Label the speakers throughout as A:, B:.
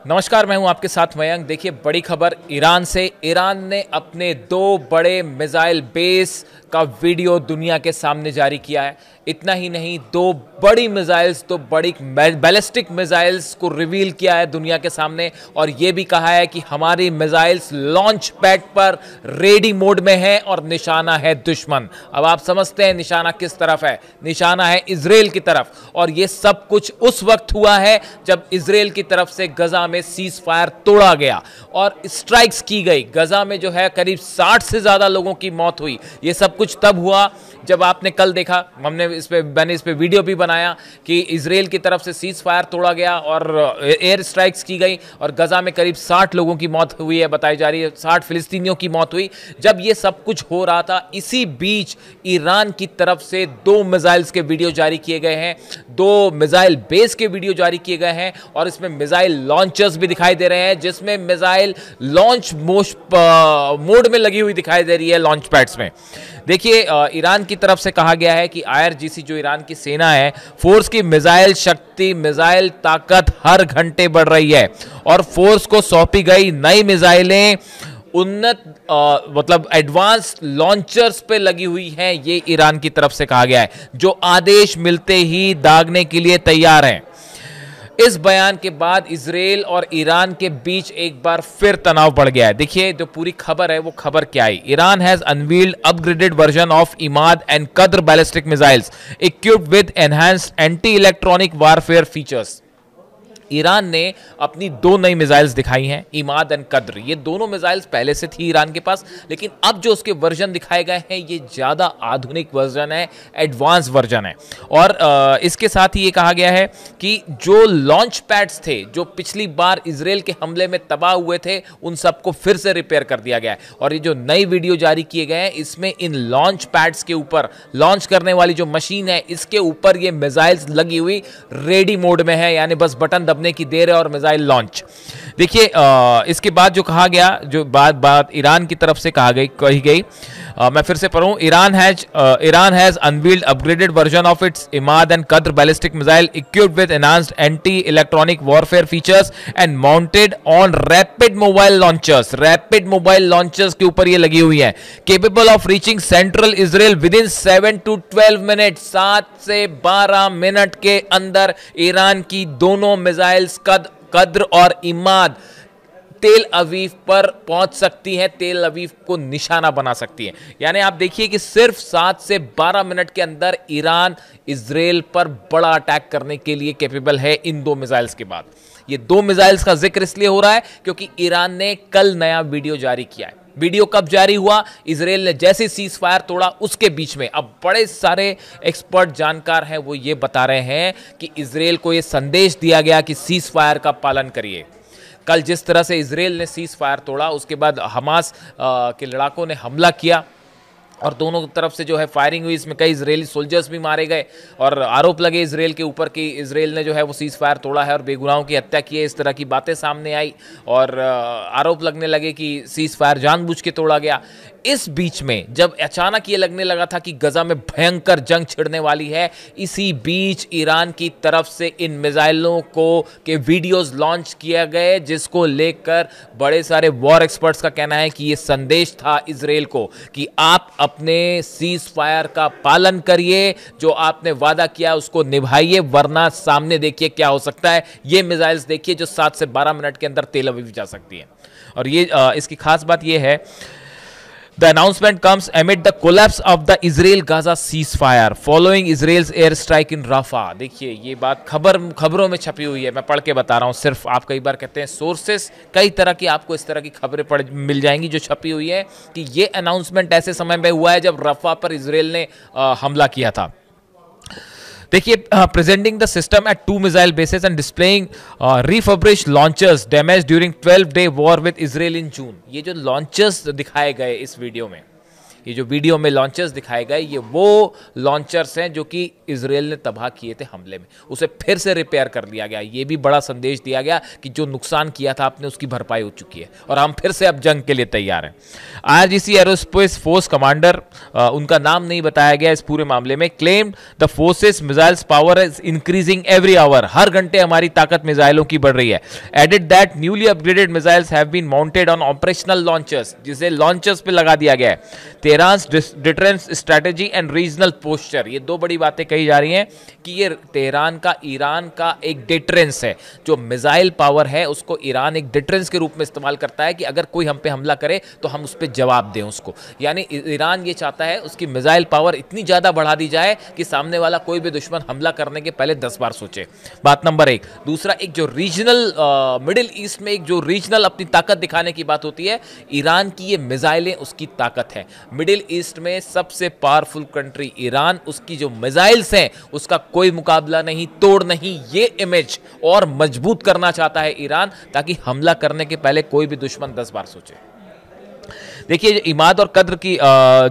A: नमस्कार, मैं हूं आपके साथ मयंक। देखिए, बड़ी खबर ईरान से। ईरान ने अपने 2 बड़े मिसाइल बेस का वीडियो दुनिया के सामने जारी किया है। इतना ही नहीं, 2 बड़ी मिसाइल्स, 2 बड़ी बैलिस्टिक मिसाइल्स को रिवील किया है दुनिया के सामने, और यह भी कहा है कि हमारी मिसाइल्स लॉन्च पैड पर रेडी मोड में है और निशाना है दुश्मन। अब आप समझते हैं निशाना किस तरफ है। निशाना है इजराइल की तरफ, और यह सब कुछ उस वक्त हुआ है जब इजराइल की तरफ से गजा में सीज फायर तोड़ा गया और स्ट्राइक्स की गई। गजा में जो है करीब 60 से ज्यादा लोगों की मौत हुई। यह सब कुछ तब हुआ जब आपने कल देखा, मैंने इस पे वीडियो भी बनाया कि इजराइल की तरफ से सीज फायर तोड़ा गया और एयर स्ट्राइक्स की गई और गजा में करीब 60 लोगों की मौत हुई है, बताई जा रही है 60 फिलिस्तीनियों की मौत हुई। जब ये सब कुछ हो रहा था, इसी बीच ईरान की तरफ से 2 मिसाइल्स के वीडियो जारी किए गए हैं, 2 मिसाइल बेस के वीडियो जारी किए गए हैं, और इसमें मिसाइल लॉन्चर्स भी दिखाई दे रहे हैं, जिसमें मिसाइल लॉन्च मोड में लगी हुई दिखाई दे रही है लॉन्च पैड्स में। देखिए, ईरान की तरफ से कहा गया है कि आईआरजीसी जो ईरान की सेना है, फोर्स की मिसाइल शक्ति, मिसाइल ताकत हर घंटे बढ़ रही है, और फोर्स को सौंपी गई नई मिसाइलें उन्नत मतलब एडवांस लॉन्चर्स पे लगी हुई हैं। ये ईरान की तरफ से कहा गया है, जो आदेश मिलते ही दागने के लिए तैयार हैं। इस बयान के बाद इजराइल और ईरान के बीच एक बार फिर तनाव बढ़ गया है। देखिए, जो पूरी खबर है वो खबर क्या है। Iran has unveiled upgraded version of Emad and Qadr ballistic missiles equipped with enhanced anti electronic warfare features. Iran ने अपनी 2 नई मिसाइल्स दिखाई हैं, इमाद एंड कद्र। ये दोनों मिसाइल्स पहले से थी ईरान के पास, लेकिन अब जो उसके वर्जन दिखाए गए हैं ये ज़्यादा आधुनिक वर्जन है, एडवांस वर्जन है। और इसके साथ ही ये कहा गया है कि जो लॉन्च पैड्स थे, जो पिछली बार इजराइल के हमले में तबाह हुए थे, उन सबको फिर से रिपेयर कर दिया गया है। और ये जो नई वीडियो जारी किए गए हैं, इसमें इन लॉन्च पैड्स के ऊपर लॉन्च करने वाली जो मशीन है, इसके ऊपर ये मिसाइल्स लगी हुई रेडी मोड में है, यानी बस बटन दबने की देर है और मिसाइल लॉन्च। देखिए, इसके बाद जो कहा गया, जो बात ईरान की तरफ से कही गई, मैं फिर से पढ़ूं। Iran has unveiled upgraded version of its Emad and Qadr ballistic missile equipped with enhanced anti electronic warfare features and mounted on rapid mobile launchers. Rapid mobile launchers के ऊपर ये लगी हुई है, capable of reaching central Israel within 7 to 12 minute. 7 से 12 minute के अंदर Iran की दोनों मिसाइल्स कद्र और इमाद तेल अवीव पर पहुंच सकती हैं, तेल अवीव को निशाना बना सकती हैं। यानी आप देखिए कि सिर्फ 7 से 12 मिनट के अंदर ईरान इजराइल पर बड़ा अटैक करने के लिए कैपेबल है इन 2 मिसाइल्स के बाद। ये 2 मिसाइल्स का जिक्र इसलिए हो रहा है क्योंकि ईरान ने कल नया वीडियो जारी किया है। वीडियो कब जारी हुआ? इजराइल ने जैसे सीज फायर तोड़ा उसके बीच में। अब बड़े सारे एक्सपर्ट जानकार हैं, वो ये बता रहे हैं कि इजराइल को ये संदेश दिया गया कि सीज फायर का पालन करिए। कल जिस तरह से इजराइल ने सीज फायर तोड़ा, उसके बाद हमास के लड़ाकों ने हमला किया और दोनों तरफ से जो है फायरिंग हुई, इसमें कई इजरायली सोल्जर्स भी मारे गए और आरोप लगे इजराइल के ऊपर कि इजराइल ने जो है वो सीज फायर तोड़ा है और बेगुनाहों की हत्या की है। इस तरह की बातें सामने आई और आरोप लगने लगे कि सीज फायर जानबूझ के तोड़ा गया। इस बीच में जब अचानक ये लगने लगा था कि गजा में भयंकर जंग छिड़ने वाली है, इसी बीच ईरान की तरफ से इन मिसाइलों के वीडियोस लॉन्च किए गए, जिसको लेकर बड़े सारे वॉर एक्सपर्ट्स का कहना है कि ये संदेश था इजराइल को कि आप अपने सीज फायर का पालन करिए, जो आपने वादा किया उसको निभाइए, वरना सामने देखिए क्या हो सकता है। ये मिसाइल्स देखिए जो 7 से 12 मिनट के अंदर तेल अवीव जा सकती है। और ये इसकी खास बात ये है, The announcement comes amid the collapse of the Israel-Gaza ceasefire following Israel's airstrike in Rafah। देखिए, ये बात खबरों में छपी हुई है, मैं पढ़ के बता रहा हूँ सिर्फ। आप कई बार कहते हैं सोर्सेस, कई तरह की आपको इस तरह की खबरें मिल जाएंगी जो छपी हुई है कि ये अनाउंसमेंट ऐसे समय में हुआ है जब रफा पर इजराइल ने हमला किया था। देखिए, presenting the system at 2 missile bases and displaying refurbished launchers damage during 12-day war with Israel in June. ये जो लॉन्चर्स दिखाए गए इस वीडियो में, ये जो वीडियो में लॉन्चर्स दिखाए गए ये वो लॉन्चर्स हैं जो कि इजराइल ने तबाह किए थे हमले में, उसे फिर से रिपेयर कर लिया गया। ये भी बड़ा संदेश दिया गया कि जो नुकसान किया था आपने उसकी भरपाई हो चुकी है और हम फिर से अब जंग के लिए तैयार हैं। IRGC एरोस्पेस फोर्स कमांडर, उनका नाम नहीं बताया गया इस पूरे मामले में, claimed the forces missiles power is increasing every hour, हर घंटे हमारी ताकत मिसाइलों की बढ़ रही है। Added that newly upgraded missiles have been mounted on operational launchers, जिसे लॉन्चर्स पे लगा दिया गया है। Tehran's deterrence strategy and regional posture, ये दो बड़ी बातें कही जा रही हैं कि ये तेहरान का ईरान का एक डिटरेंस है, जो मिसाइल पावर है उसको ईरान एक डिटरेंस के रूप में इस्तेमाल करता है कि अगर कोई हम पे हमला करे तो हम उस पर जवाब दें उसको। यानी ईरान ये चाहता है उसकी मिसाइल पावर इतनी ज़्यादा बढ़ा दी जाए कि सामने वाला कोई भी दुश्मन हमला करने के पहले 10 बार सोचे। बात नंबर 1। दूसरा, एक जो रीजनल मिडिल ईस्ट में एक जो रीजनल अपनी ताकत दिखाने की बात होती है, ईरान की ये मिसाइलें उसकी ताकत है। मिडिल ईस्ट में सबसे पावरफुल कंट्री ईरान, उसकी जो मिसाइल्स हैं उसका कोई मुकाबला नहीं, तोड़ नहीं। ये इमेज और मजबूत करना चाहता है ईरान ताकि हमला करने के पहले कोई भी दुश्मन 10 बार सोचे। देखिए इमाद और कद्र की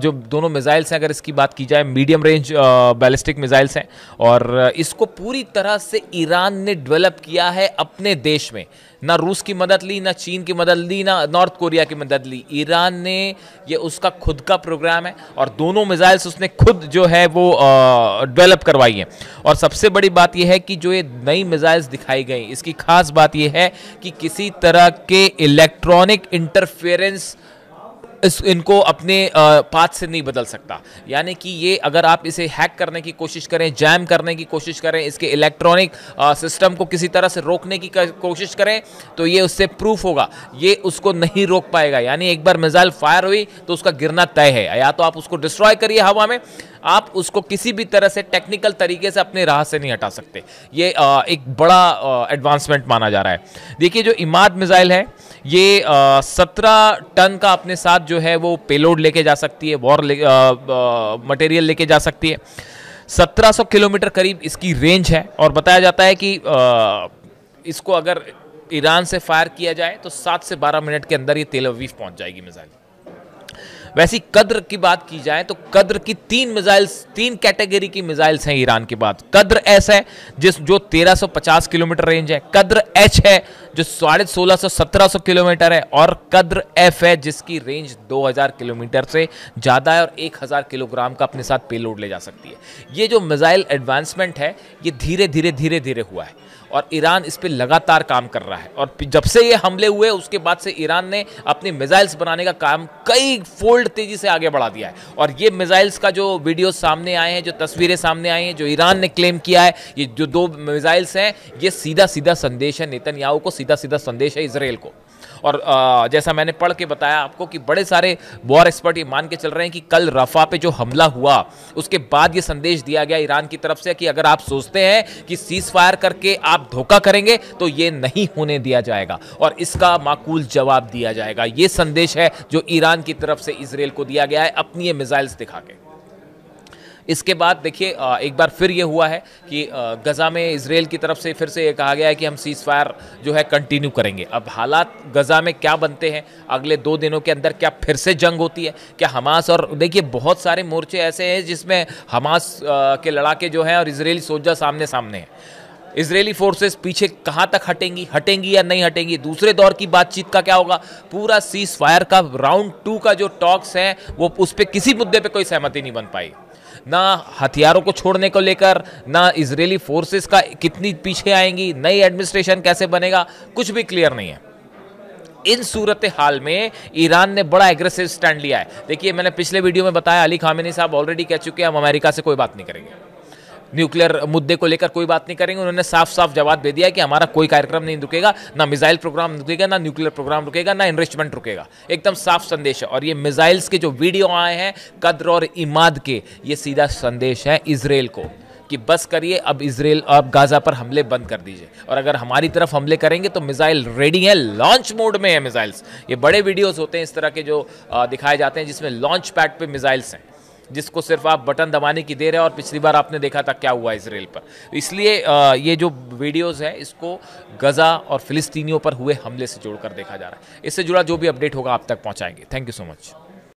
A: जो दोनों मिसाइल्स हैं, अगर इसकी बात की जाए, मीडियम रेंज बैलिस्टिक मिसाइल्स हैं और इसको पूरी तरह से ईरान ने डेवलप किया है अपने देश में। ना रूस की मदद ली, ना चीन की मदद ली, ना नॉर्थ कोरिया की मदद ली। ईरान ने, ये उसका खुद का प्रोग्राम है और दोनों मिसाइल्स उसने खुद जो है वो डेवलप करवाई हैं। और सबसे बड़ी बात यह है कि जो ये नई मिसाइल्स दिखाई गई, इसकी खास बात यह है कि किसी तरह के इलेक्ट्रॉनिक इंटरफेरेंस इनको अपने पाथ से नहीं बदल सकता। यानी कि ये अगर आप इसे हैक करने की कोशिश करें, जैम करने की कोशिश करें, इसके इलेक्ट्रॉनिक सिस्टम को किसी तरह से रोकने की कोशिश करें, तो ये उससे प्रूफ होगा, ये उसको नहीं रोक पाएगा। यानी एक बार मिसाइल फायर हुई तो उसका गिरना तय है। या तो आप उसको डिस्ट्रॉय करिए हवा में, आप उसको किसी भी तरह से टेक्निकल तरीके से अपने राह से नहीं हटा सकते। ये एक बड़ा एडवांसमेंट माना जा रहा है। देखिए जो इमाद मिसाइल है ये 17 टन का अपने साथ जो है वो पेलोड लेके जा सकती है, वॉर मटेरियल लेके जा सकती है। 1700 किलोमीटर करीब इसकी रेंज है और बताया जाता है कि इसको अगर ईरान से फायर किया जाए तो 7 से 12 मिनट के अंदर ये तेल अवीव पहुंच जाएगी मिसाइल। वैसी कद्र की बात की जाए तो कद्र की 3 कैटेगरी की मिसाइल्स हैं ईरान के बाद। कद्र एस है जो 1350 किलोमीटर रेंज है, कद्र एच है जो 1650-1700 किलोमीटर है और कद्र एफ है जिसकी रेंज 2000 किलोमीटर से ज़्यादा है और 1000 किलोग्राम का अपने साथ पेलोड ले जा सकती है। ये जो मिसाइल एडवांसमेंट है ये धीरे धीरे हुआ है और ईरान इस पे लगातार काम कर रहा है। और जब से ये हमले हुए उसके बाद से ईरान ने अपनी मिसाइल्स बनाने का काम कई फोल्ड तेजी से आगे बढ़ा दिया है। और ये मिसाइल्स का जो वीडियो सामने आए हैं, जो तस्वीरें सामने आई हैं, जो ईरान ने क्लेम किया है, ये जो 2 मिसाइल्स हैं, ये सीधा संदेश है नेतन्याहू को, सीधा संदेश है इजराइल को। और जैसा मैंने पढ़ के बताया आपको कि बड़े सारे वॉर एक्सपर्ट ये मान के चल रहे हैं कि कल रफा पे जो हमला हुआ उसके बाद ये संदेश दिया गया ईरान की तरफ से कि अगर आप सोचते हैं कि सीज फायर करके आप धोखा करेंगे तो ये नहीं होने दिया जाएगा और इसका माकूल जवाब दिया जाएगा। ये संदेश है जो ईरान की तरफ से इजराइल को दिया गया है अपनी ये मिसाइल्स दिखा के। इसके बाद देखिए एक बार फिर ये हुआ है कि गजा में इजराइल की तरफ से फिर से ये कहा गया है कि हम सीज फायर जो है कंटिन्यू करेंगे। अब हालात गजा में क्या बनते हैं, अगले 2 दिनों के अंदर क्या फिर से जंग होती है, क्या हमास, और देखिए बहुत सारे मोर्चे ऐसे हैं जिसमें हमास के लड़ाके जो हैं और इजरायली सोल्जर सामने हैं। इजरायली फोर्सेस पीछे कहाँ तक हटेंगी या नहीं हटेंगी, दूसरे दौर की बातचीत का क्या होगा, पूरा सीज फायर का राउंड 2 का जो टॉक्स हैं वो उस पर किसी मुद्दे पे कोई सहमति नहीं बन पाई। ना हथियारों को छोड़ने को लेकर, ना इजरायली फोर्सेस का कितनी पीछे आएंगी, नई एडमिनिस्ट्रेशन कैसे बनेगा, कुछ भी क्लियर नहीं है। इन सूरत हाल में ईरान ने बड़ा एग्रेसिव स्टैंड लिया है। देखिए मैंने पिछले वीडियो में बताया, अली खामेनी साहब ऑलरेडी कह चुके हैं हम अमेरिका से कोई बात नहीं करेंगे, न्यूक्लियर मुद्दे को लेकर कोई बात नहीं करेंगे। उन्होंने साफ जवाब दे दिया कि हमारा कोई कार्यक्रम नहीं रुकेगा, ना मिसाइल प्रोग्राम रुकेगा, ना न्यूक्लियर प्रोग्राम रुकेगा, ना इनरिचमेंट रुकेगा। एकदम साफ संदेश है। और ये मिसाइल्स के जो वीडियो आए हैं कद्र और इमाद के, ये सीधा संदेश है इजराइल को कि बस करिए, अब इजराइल अब गाजा पर हमले बंद कर दीजिए और अगर हमारी तरफ हमले करेंगे तो मिसाइल रेडी है, लॉन्च मोड में है मिसाइल्स। ये बड़े वीडियोस होते हैं इस तरह के जो दिखाए जाते हैं जिसमें लॉन्च पैड पे मिसाइल्स हैं, जिसको सिर्फ आप बटन दबाने की देर है। और पिछली बार आपने देखा था क्या हुआ इजराइल पर। इसलिए ये जो वीडियोस है इसको गजा और फिलिस्तीनियों पर हुए हमले से जोड़कर देखा जा रहा है। इससे जुड़ा जो भी अपडेट होगा आप तक पहुंचाएंगे। Thank you so much.